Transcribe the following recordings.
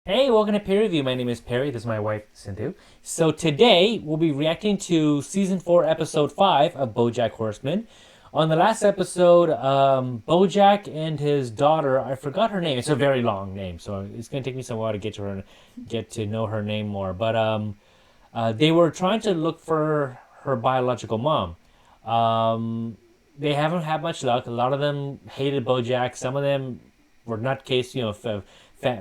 Hey, welcome to Peer Review. My name is Perry. This is my wife, Sindhu. So today we'll be reacting to Season 4, Episode 5 of Bojack Horseman. On the last episode, Bojack and his daughter, I forgot her name. It's a very long name, so it's going to take me some while to get to know her name more. But they were trying to look for her biological mom. They haven't had much luck. A lot of them hated Bojack. Some of them were nutcase,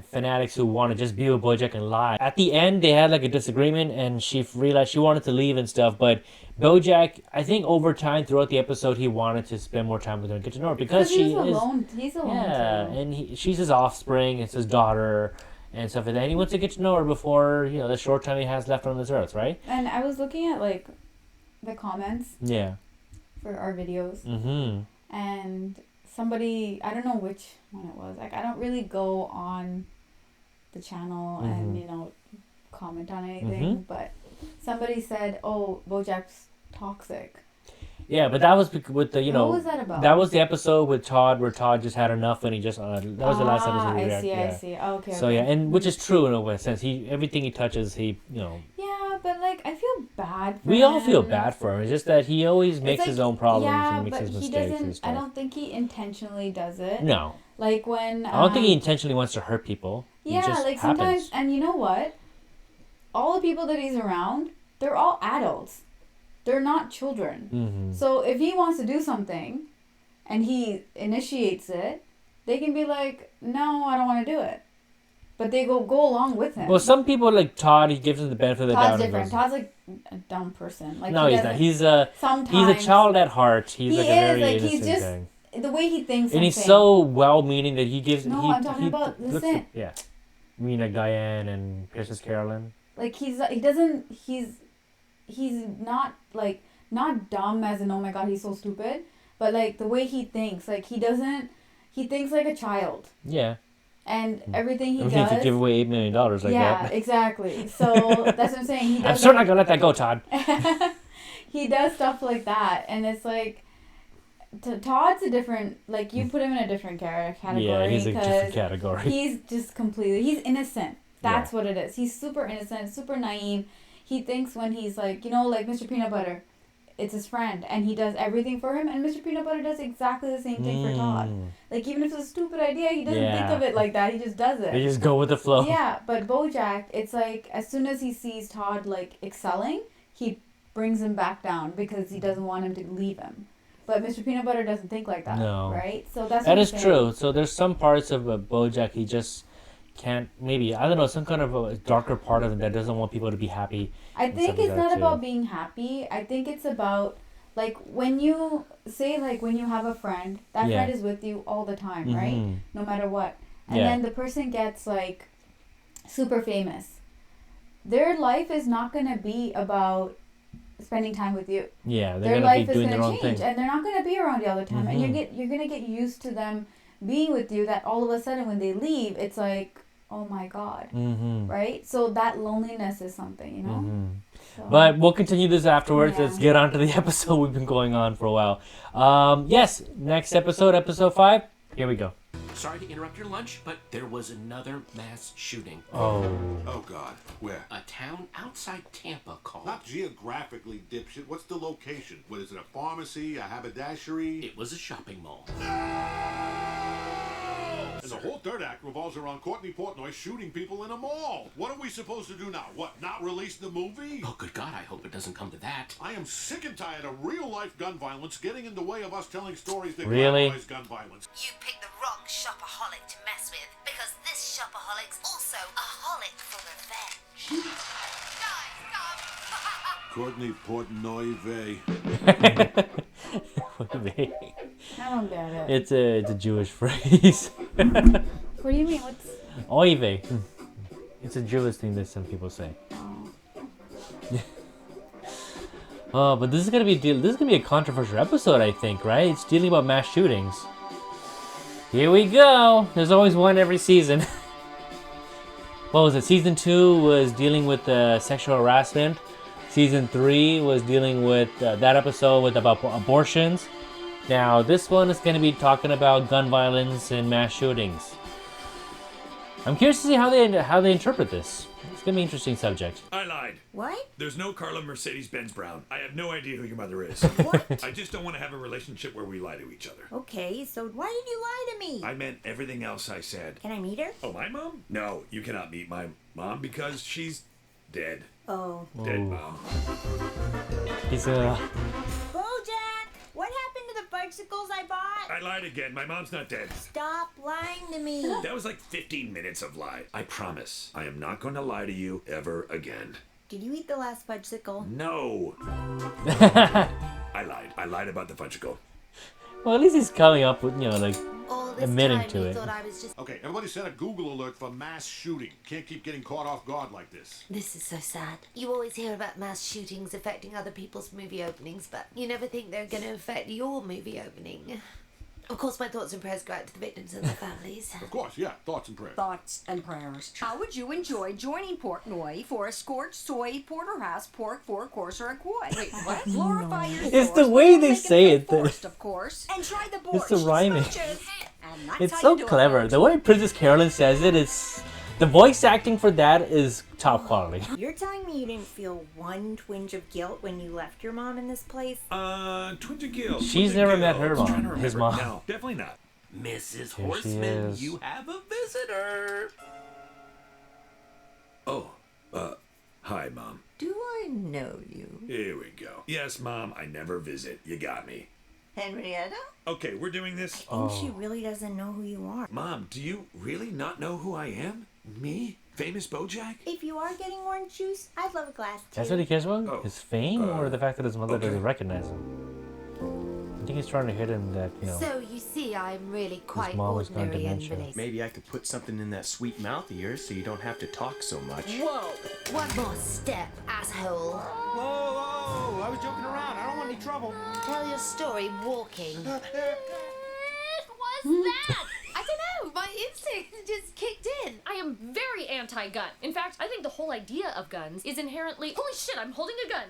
fanatics who want to just be with Bojack and lie. At the end, they had like a disagreement, and she realized she wanted to leave and stuff. But Bojack, I think over time throughout the episode, he wanted to spend more time with her and get to know her because she is alone. He's alone. Yeah, too. and she's his offspring. It's his daughter and stuff like that. And he wants to get to know her before the short time he has left on this earth, right? And I was looking at like the comments. Yeah. For our videos. Mm-hmm. And somebody, I don't know which one it was. Like, I don't really go on the channel and comment on anything. But somebody said, "Oh, Bojack's toxic." Yeah, but that was with the What was that about? That was the episode with Todd where Todd just had enough and he just that was the last episode. I see. Oh, okay. So okay. yeah, and which is true in a sense. Everything he touches, Yeah, but like I feel bad for him. We all feel bad for him. It's just that he always makes his own problems and makes his he mistakes doesn't. and stuff. I don't think he intentionally does it. No. Like when I don't think he intentionally wants to hurt people. Yeah, it just like happens. sometimes, and you know what? All the people that he's around, they're all adults. They're not children. Mm-hmm. So if he wants to do something, and he initiates it, they can be like, "No, I don't want to do it," but they go along with him. Well, some people like Todd. He gives him the benefit of the doubt. Todd's different. Todd's like a dumb person. Like no, he's not. He's a child at heart. He's like a very innocent he's just thing. The way he thinks. And he's so well-meaning that he gives. No, I'm talking about listen. Yeah, you mean like Diane and Princess Carolyn. Like he's not like not dumb as in oh my god he's so stupid, but like the way he thinks, like he thinks like a child. Yeah. And everything he does. He could give away $8 million like that. Yeah, exactly. So that's what I'm saying. I'm still not gonna let that go, Todd. He does stuff like that, and it's like Todd's a different. Like you put him in a different category. Yeah, he's a different category. He's just he's innocent. That's what it is. He's super innocent, super naive. He thinks when he's like, like Mr. Peanut Butter, it's his friend, and he does everything for him, and Mr. Peanut Butter does exactly the same thing for Todd. Like, even if it's a stupid idea, he doesn't think of it like that, he just does it. They just go with the flow. Yeah, but Bojack, it's like, as soon as he sees Todd, like, excelling, he brings him back down, because he doesn't want him to leave him. But Mr. Peanut Butter doesn't think like that, right? So that is true. So there's some parts of Bojack he just can't, maybe, I don't know, some kind of a darker part of him that doesn't want people to be happy. I think it's not about being happy. I think it's about, like, when you say, like, when you have a friend, that friend is with you all the time, right? No matter what. And then the person gets, like, super famous. Their life is not going to be about spending time with you. Yeah, their life is going to change, and they're not going to be around you all the time. And you're going to get used to them being with you, that all of a sudden when they leave, it's like, oh my god, right? So that loneliness is something, So, but we'll continue this afterwards. Let's get on to the episode. We've been going on for a while. Yes, next episode, episode 5. Here we go. Sorry to interrupt your lunch, but there was another mass shooting. Oh God, where? A town outside Tampa called. Not geographically, dipshit. What's the location? What is it, a pharmacy, a haberdashery? It was a shopping mall. And the whole third act revolves around Courtney Portnoy shooting people in a mall. What are we supposed to do now? What, not release the movie? Oh, good God, I hope it doesn't come to that. I am sick and tired of real-life gun violence getting in the way of us telling stories that Really? glamorize gun violence. You picked the wrong shopaholic to mess with, because this shopaholic's also a holic for revenge. Courtney Portnoy Vey. I don't get it. It's a Jewish phrase. What do you mean? What's... Oy vey. It's a Jewish thing that some people say. Oh, but this is gonna be a controversial episode, I think, right? It's dealing about mass shootings. Here we go. There's always one every season. What was it? Season 2 was dealing with sexual harassment. Season 3 was dealing with that episode with about abortions. Now this one is going to be talking about gun violence and mass shootings. I'm curious to see how they interpret this. It's gonna be an interesting subject. I lied. What? There's no Carla Mercedes-Benz Brown. I have no idea who your mother is. What? I just don't want to have a relationship where we lie to each other. Okay, so why did you lie to me? I meant everything else I said. Can I meet her? Oh, my mom? No, you cannot meet my mom because she's dead. Oh. Dead mom. He's a. Bojack! What happened to the bicycles I bought? I lied again. My mom's not dead. Stop lying to me. That was like 15 minutes of lie. I promise. I am not going to lie to you ever again. Did you eat the last fudgesicle? No. I lied. I lied about the fudgesicle. Well, at least he's coming up with, like, All this admitting time to you it. thought I was just... Okay, everybody set a Google alert for mass shooting. Can't keep getting caught off guard like this. This is so sad. You always hear about mass shootings affecting other people's movie openings, but you never think they're going to affect your movie opening. Of course, my thoughts and prayers go out to the victims and their families. Of course, yeah. Thoughts and prayers. Thoughts and prayers. How would you enjoy joining Portnoy for a scorched soy porterhouse pork four courser and koi? Wait, what? Glorify your It's the source, way but they make say it it that- forced, of course. And try the borscht. It's the rhyming. smooches. And that's It's how so you do it, clever. folks. The way Princess Carolyn says it is. The voice acting for that is top quality. You're telling me you didn't feel one twinge of guilt when you left your mom in this place? Twinge of guilt. She's never met her mom, his mom. No, definitely not. Mrs. Here she Horseman, is. you have a visitor. Oh, hi, Mom. Do I know you? Here we go. Yes, Mom, I never visit. You got me. Henrietta? Okay, we're doing this. I think she really doesn't know who you are. Mom, do you really not know who I am? Me? Famous Bojack? If you are getting orange juice, I'd love a glass too. That's what he cares about? Oh, His fame or the fact that his mother okay. doesn't recognize him? I think he's trying to hit him that, So you see, I'm really quite mom has got ordinary and dementia. basic. Maybe I could put something in that sweet mouth of yours so you don't have to talk so much. Whoa! One more step, asshole. Whoa, I was joking around. I don't want any trouble. Tell your story walking. What's that? I don't know. My instinct just kicked in. I am very anti-gun. In fact, I think the whole idea of guns is inherently... Holy shit, I'm holding a gun.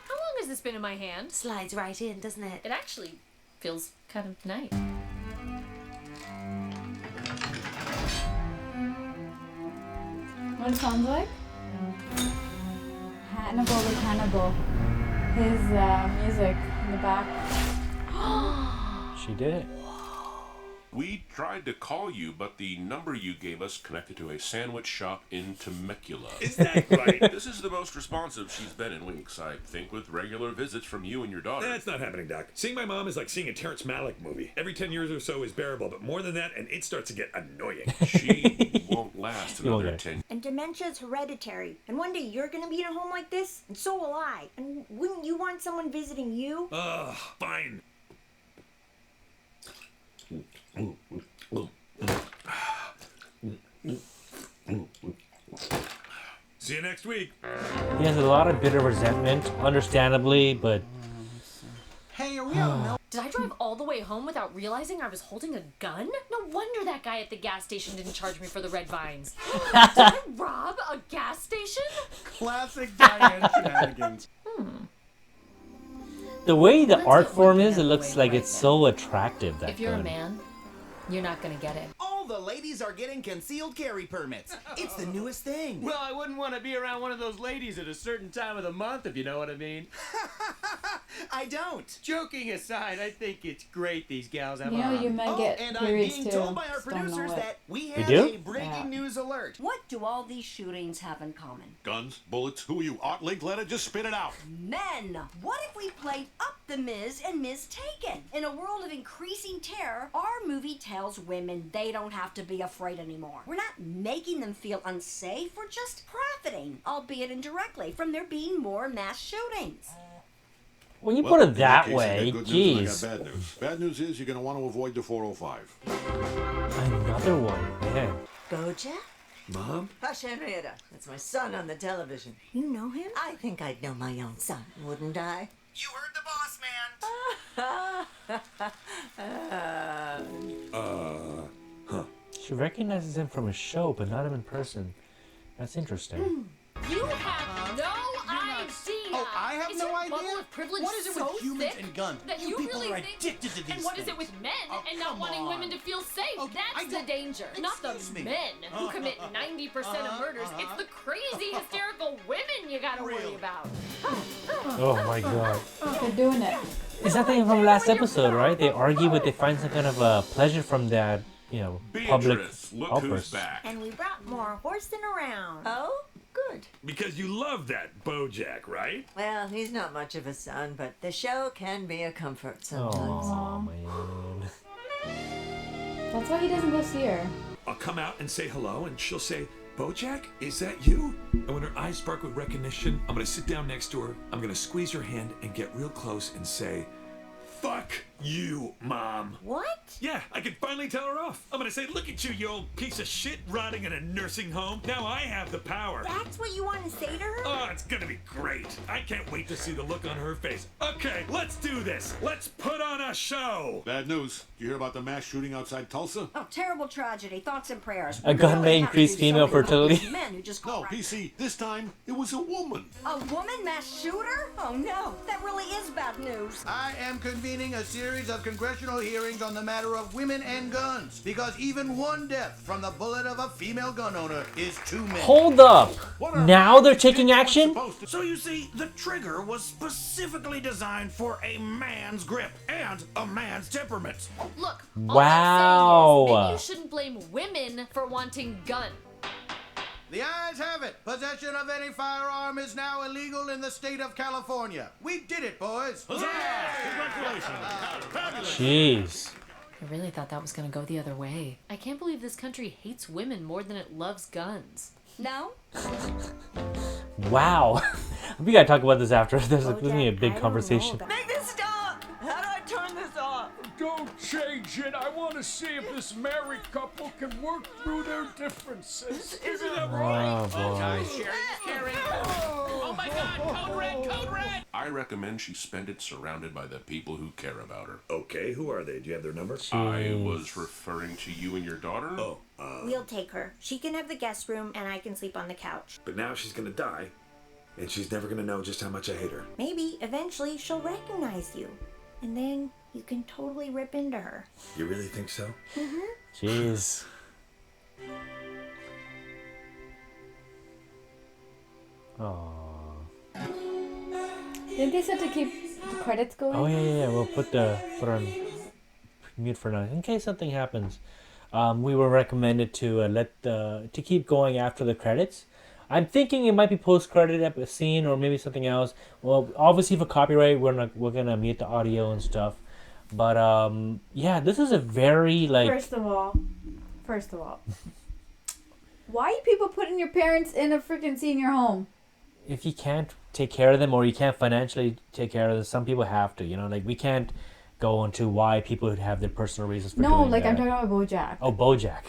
How long has this been in my hand? Slides right in, doesn't it? It actually feels kind of nice. What it sounds like? Hannibal the Cannibal. His music in the back. She did it. We tried to call you, but the number you gave us connected to a sandwich shop in Temecula. Is that right? This is the most responsive she's been in weeks, I think, with regular visits from you and your daughter. That's not happening, Doc. Seeing my mom is like seeing a Terrence Malick movie. Every 10 years or so is bearable, but more than that, and it starts to get annoying. She won't last You won't another get it. 10. And dementia's hereditary. And one day you're gonna be in a home like this, and so will I. And wouldn't you want someone visiting you? Ugh, fine. See you next week. He has a lot of bitter resentment, understandably, but Hey, are we out now? Did I drive all the way home without realizing I was holding a gun? No wonder that guy at the gas station didn't charge me for the red vines. Did I rob a gas station? Classic Diane shenanigans. the way the Let's art get form one is, it down looks the way like right it's then. so attractive. That If you're a gun. man, you're not gonna get it. All the ladies are getting concealed carry permits. It's the newest thing. Well, I wouldn't want to be around one of those ladies at a certain time of the month, if you know what I mean. I don't. Joking aside, I think it's great these gals have You know, you men get and I'm periods being too. told by our Just don't know producers it. that we We have do? a breaking Yeah. news alert. What do all these shootings have in common? Guns, bullets, who are you? Art Linkletter? Just spit it out. Men! What if we played up the Ms. and Ms. Taken? In a world of increasing terror, our movie tells women they don't have to be afraid anymore. We're not making them feel unsafe, we're just profiting, albeit indirectly, from there being more mass shootings. When you Well, put in it that that case, I way, got good news and I jeez. got bad news. Bad news is you're going to want to avoid the 405. Another one, man. Bojack? Mom? Hush, Henrietta. That's my son on the television. You know him? I think I'd know my own son, wouldn't I? You heard the boss, man. She recognizes him from a show, but not him in person. That's interesting. You have no idea. Oh, I have Is no your idea? bubble of privilege What is it so with humans thick and guns? that You you people really are think? addicted to these And what is it things. with men and not come wanting on. women to feel safe? Okay, That's the danger, not the Excuse me. men who commit 90% of murders. It's the crazy, hysterical women you gotta worry about. Oh my god. They're doing it. It's that thing from last episode, right? They argue, but they find some kind of pleasure from that, public Beatrice, look outburst. who's back. And we brought more horsing around. Oh, good. Because you love that Bojack, right? Well, he's not much of a son, but the show can be a comfort sometimes. Oh man. That's why he doesn't go see her. I'll come out and say hello, and she'll say, Bojack, is that you? And when her eyes spark with recognition, I'm gonna sit down next to her, I'm gonna squeeze her hand and get real close and say, fuck you, Mom. What? Yeah, I can finally tell her off. I'm gonna say, look at you, you old piece of shit rotting in a nursing home. Now I have the power. That's what you want to say to her? Oh, it's gonna be great. I can't wait to see the look on her face. Okay, let's do this. Let's put on a show. Bad news. Did you hear about the mass shooting outside Tulsa? Oh, terrible tragedy. Thoughts and prayers. A gun may Really have to increase do female something about fertility. these Men who just go No, around- PC, this time it was a woman. A woman mass shooter? Oh no, that really is bad news. I am convening a series of congressional hearings on the matter of women and guns, because even one death from the bullet of a female gun owner is too many. Hold up. Now they're taking action? So you see, the trigger was specifically designed for a man's grip and a man's temperament. Look, Wow. maybe you shouldn't blame women for wanting guns. The ayes have it. Possession of any firearm is now illegal in the state of California. We did it, boys. Jeez. I really thought that was gonna go the other way. I can't believe this country hates women more than it loves guns. No? Wow. We gotta talk about this after. There's gonna be a big conversation. Make this stop! How do I turn this off? Don't change it. I want to see if this married couple can work through their differences. Isn't that Oh boy. Oh my god, code red, code red! I recommend she spend it surrounded by the people who care about her. Okay, who are they? Do you have their number? I was referring to you and your daughter. Oh, We'll take her. She can have the guest room, and I can sleep on the couch. but now she's gonna die, and she's never gonna know just how much I hate her. Maybe eventually she'll recognize you, and then you can totally rip into her. You really think so? Jeez. Oh. Didn't they said to keep the credits going? Oh yeah. We'll put on mute for now in case something happens. We were recommended to to keep going after the credits. I'm thinking it might be post-credit scene or maybe something else. Well, obviously for copyright, we're gonna mute the audio and stuff. But yeah, this is a very First of all, why are people putting your parents in a freaking senior home? If you can't take care of them or you can't financially take care of them, some people have to. We can't go into why people would have their personal reasons for doing that. I'm talking about Bojack. Oh, Bojack.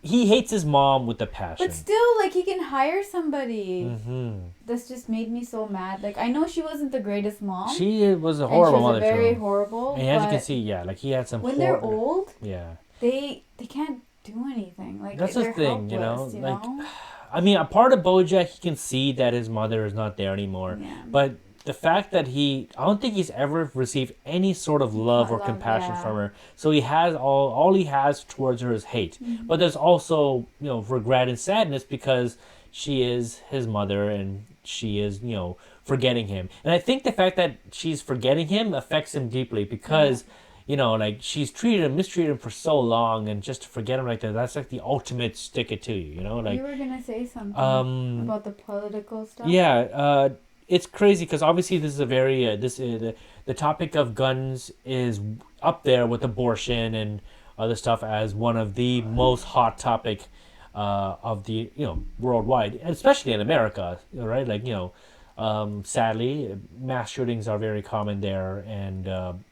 He hates his mom with a passion. But still, he can hire somebody. Mm-hmm. This just made me so mad. I know she wasn't the greatest mom. She was a horrible mother. And she was very to him. horrible. And as you can see, he had some. When they're old, yeah, they can't do anything. That's they're the thing, helpless, you know? I mean, a part of Bojack, he can see that his mother is not there anymore. Yeah. But the fact that I don't think he's ever received any sort of love or compassion from her. So he has all he has towards her is hate. Mm-hmm. But there's also, regret and sadness because she is his mother and she is, forgetting him. And I think the fact that she's forgetting him affects him deeply because, she's mistreated him for so long, and just to forget him like that, that's like the ultimate stick it to you, you were gonna say something about the political stuff. Yeah, it's crazy because obviously this is a very the topic of guns is up there with abortion and other stuff as one of the most hot topic of the worldwide, and especially in America, right? Sadly, mass shootings are very common there, and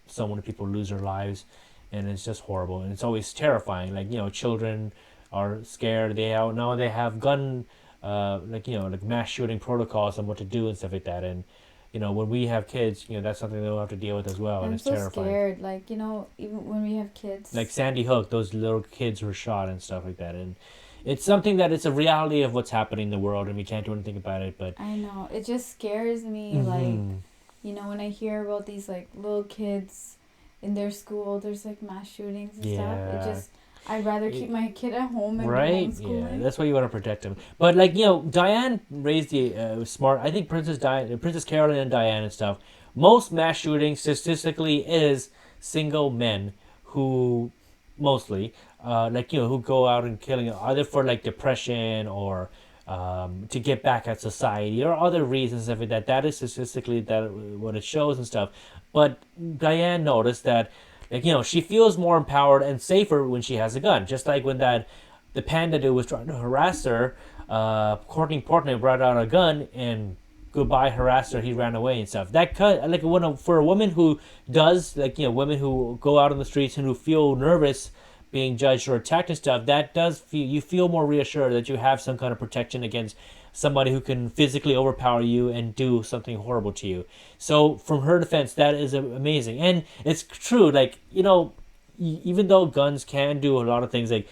so many people lose their lives, and it's just horrible, and it's always terrifying. Children are scared. They have gun. Mass shooting protocols and what to do and stuff like that. And, when we have kids, that's something they'll have to deal with as well. And I'm it's so terrifying. scared. Even when we have kids. Like Sandy Hook, those little kids were shot and stuff like that. And it's something that it's a reality of what's happening in the world, and we can't do anything about it. But I know. It just scares me. Mm-hmm. you know, when I hear about these like little kids in their school, there's like mass shootings and stuff. I'd rather keep my kid at home and homeschooling. Yeah, that's why you want to protect him. But like, you know, Diane raised the smart. I think Princess Caroline and Diane and stuff. Most mass shootings statistically is single men who mostly like, you know, who go out and killing either for like depression or to get back at society or other reasons of it. That is statistically that what it shows and stuff. But Diane noticed that, like, you know, she feels more empowered and safer when she has a gun. Just like when the panda dude was trying to harass her, Courtney Portnoy brought out a gun and goodbye harassed her. He ran away and stuff. That like for a woman who does, like, you know, women who go out on the streets and who feel nervous being judged or attacked and stuff, that does you feel more reassured that you have some kind of protection against somebody who can physically overpower you and do something horrible to you. So from her defense, that is amazing. And it's true, like, you know, even though guns can do a lot of things, like,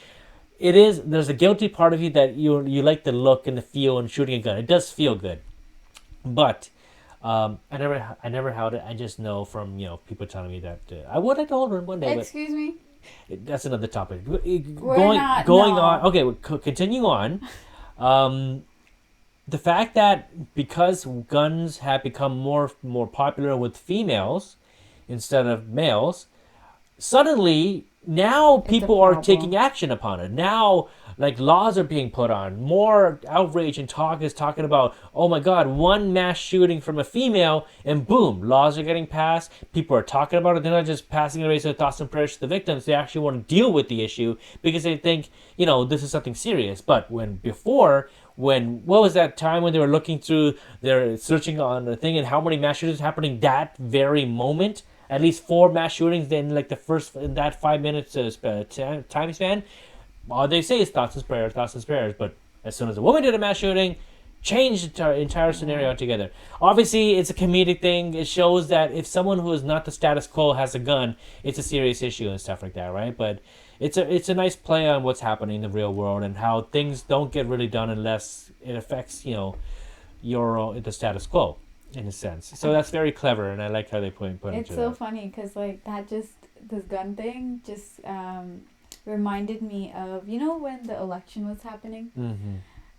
there's a guilty part of you that you like the look and the feel and shooting a gun. It does feel good. But I never held it. I just know from, you know, people telling me that I would like to hold one day. Excuse me? That's another topic. Going on. Okay, we'll continue on. The fact that because guns have become more popular with females instead of males, suddenly now people are taking action upon it. Now, like, laws are being put on. More outrage and talk is talking about, oh my God, one mass shooting from a female, and boom, laws are getting passed. People are talking about it. They're not just passing away their thoughts and prayers to the victims. They actually want to deal with the issue because they think, you know, this is something serious. But what was that time when they were looking through, they're searching on the thing and how many mass shootings happening that very moment? At least 4 mass shootings in like in that 5 minutes time span. All they say is thoughts and prayers. But as soon as a woman did a mass shooting, changed the entire scenario altogether. Obviously, it's a comedic thing. It shows that if someone who is not the status quo has a gun, it's a serious issue and stuff like that, right? But it's a nice play on what's happening in the real world and how things don't get really done unless it affects, you know, the status quo in a sense. So that's very clever, and I like how they put it. It's so funny because like this gun thing just reminded me of, you know, when the election was happening. Mm-hmm.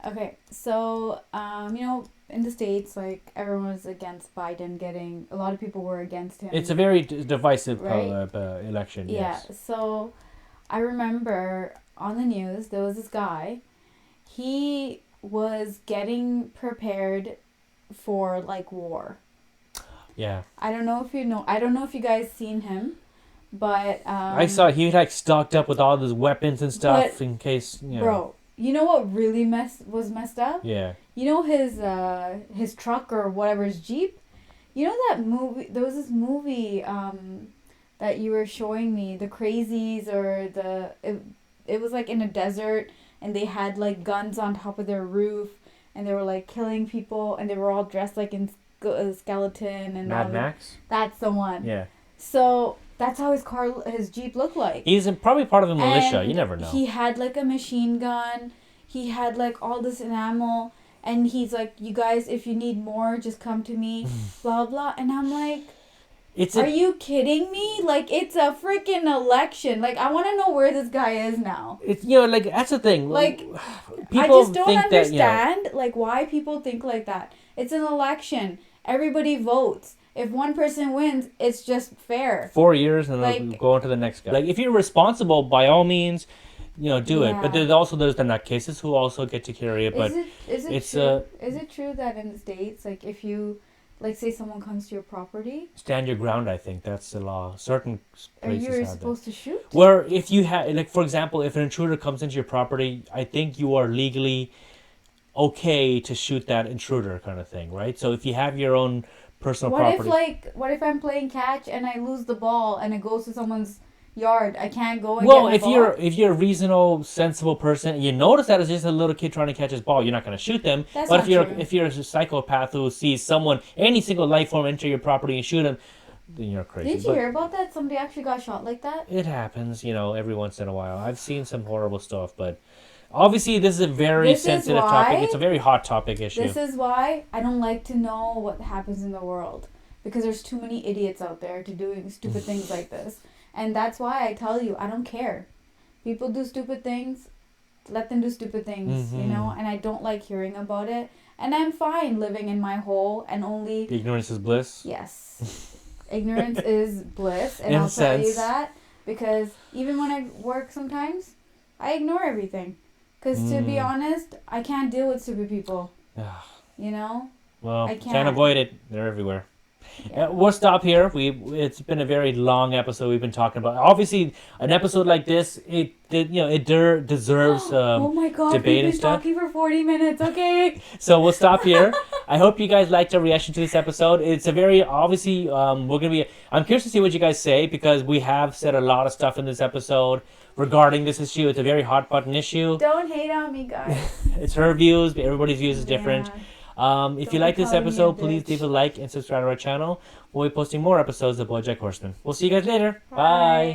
Okay, so you know, in the States, like, everyone was against Biden a lot of people were against him. It's a very divisive right? election. Yeah. Yes. So I remember on the news there was this guy. He was getting prepared for like war. Yeah. I don't know if you guys seen him, but I saw he like stocked up with all his weapons and stuff in case, you know. Bro, you know what really was messed up? Yeah. You know his truck or whatever, his Jeep? You know that movie, there was this movie that you were showing me, The Crazies, or it was like in a desert and they had like guns on top of their roof and they were like killing people and they were all dressed like in skeleton and Mad Max? That's the one. Yeah. So that's how his Jeep looked like. He's probably part of a militia. And you never know. He had like a machine gun. He had like all this ammo. And he's like, you guys, if you need more, just come to me. Blah, blah. And I'm like, are you kidding me? Like, it's a freaking election. Like, I want to know where this guy is now. It's, you know, like, that's the thing. Like, people I just don't think understand, that, you know, like, why people think like that. It's an election. Everybody votes. If one person wins, it's just fair. 4 years and like, then go on to the next guy. Like, if you're responsible, by all means, you know, do it. But there's the nutcases who also get to carry it. But is it true that in the States, like, if you, like, say someone comes to your property, stand your ground? I think that's the law. Certain places are you supposed to shoot? Where if you have, like, for example, if an intruder comes into your property, I think you are legally okay to shoot that intruder, kind of thing, right? So if you have your own personal property. What if I'm playing catch and I lose the ball and it goes to someone's yard? I can't go and get my ball? if you're a reasonable, sensible person, you notice that it's just a little kid trying to catch his ball, you're not going to shoot them. That's but not if you're a psychopath who sees any single life form enter your property and shoot them, then you're crazy. Did you hear about that? Somebody actually got shot like that? It happens, you know, every once in a while. I've seen some horrible stuff, but obviously this is a very sensitive topic. It's a very hot topic issue. This is why I don't like to know what happens in the world. because there's too many idiots out there to doing stupid things like this. And that's why I tell you, I don't care. People do stupid things, let them do stupid things, you know, and I don't like hearing about it. And I'm fine living in my hole and only... Ignorance is bliss? Yes. Ignorance is bliss, and I'll tell you that, because even when I work sometimes, I ignore everything. Because to be honest, I can't deal with stupid people. You know? Well, can't avoid it. They're everywhere. Yeah. We'll stop here. It's been a very long episode we've been talking about. Obviously, an episode like this, it deserves oh my God, debate we've and stuff. been talking for 40 minutes, okay? So we'll stop here. I hope you guys liked our reaction to this episode. It's a very, obviously, I'm curious to see what you guys say, because we have said a lot of stuff in this episode regarding this issue. It's a very hot button issue. Don't hate on me, guys. It's her views, but everybody's views is different. If you like this episode, please leave a like and subscribe to our channel. We'll be posting more episodes of Bojack Horseman. We'll see you guys later. Bye.